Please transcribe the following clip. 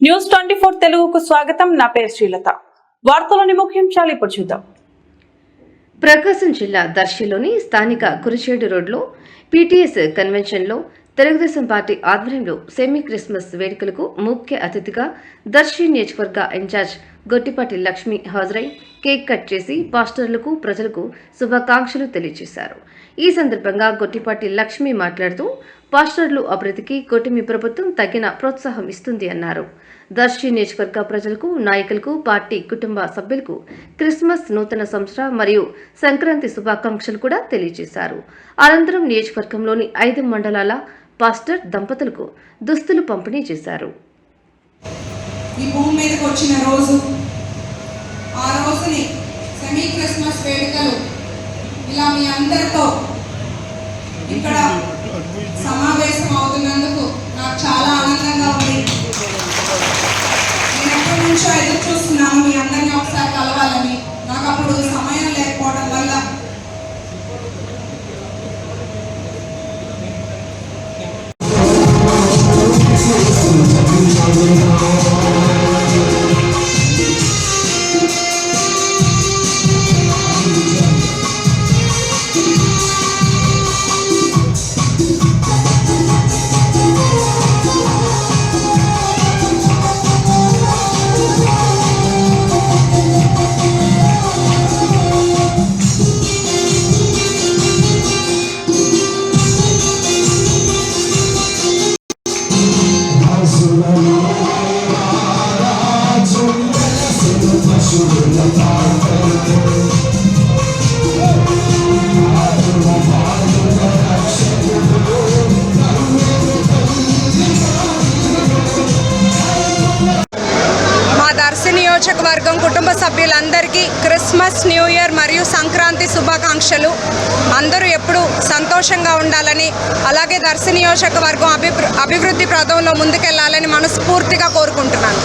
News 24 తెలుగుకు స్వాగతం. నా పేరు శ్రీలత. వార్తలోని ముఖ్యాంశాలు ఇప్పుడు చూద్దాం. ప్రకాశం జిల్లా దర్శిలోని స్థానిక కురిచేడు రోడ్లో పీటీఎస్ కన్వెన్షన్లో తెలుగుదేశం పార్టీ ఆధ్వర్యంలో సెమీ క్రిస్మస్ వేడుకలకు ముఖ్య అతిథిగా దర్శి నియోజకవర్గ ఇన్ఛార్జ్ గొట్టిపాటి లక్ష్మి హాజరై కేక్ కట్ చేసి పాస్టర్లకు ప్రజలకు శుభాకాంక్షలు తెలియజేశారు. ఈ సందర్భంగా గొట్టిపాటి లక్ష్మి మాట్లాడుతూ పాస్టర్లు అభివృద్ధికి కూటమి ప్రభుత్వం తగిన ప్రోత్సాహం ఇస్తుంది అన్నారు. దర్శి నియోజకవర్గ ప్రజలకు, నాయకులకు, పార్టీ కుటుంబ సభ్యులకు క్రిస్మస్, నూతన సంవత్సర మరియు సంక్రాంతి శుభాకాంక్షలు కూడా తెలియజేశారు. అనంతరం నియోజకవర్గంలోని 5 మండలాల పాస్టర్ దంపతులకు దుస్తులు పంపిణీ చేశారు. ఈ భూమి మీదకి వచ్చిన రోజు, ఆ రోజుని సెమీ క్రిస్మస్ వేడుకలు ఇలా మీ అందరితో ఇక్కడ సమావేశం అవుతున్నందుకు నాకు చాలా ఆనందంగా ఉంది. నేను ఎప్పటి నుంచో ఎదురు చూస్తున్నాను మీ అందరినీ ఒకసారి కలవాలని. నాకు అప్పుడు సమయం లేకపోవడం వల్ల నియోజకవర్గం కుటుంబ సభ్యులందరికీ క్రిస్మస్, న్యూ ఇయర్ మరియు సంక్రాంతి శుభాకాంక్షలు. అందరూ ఎప్పుడూ సంతోషంగా ఉండాలని, అలాగే దర్శి నియోజకవర్గం అభివృద్ధి ప్రదంలో ముందుకెళ్లాలని మనస్ఫూర్తిగా కోరుకుంటున్నాను.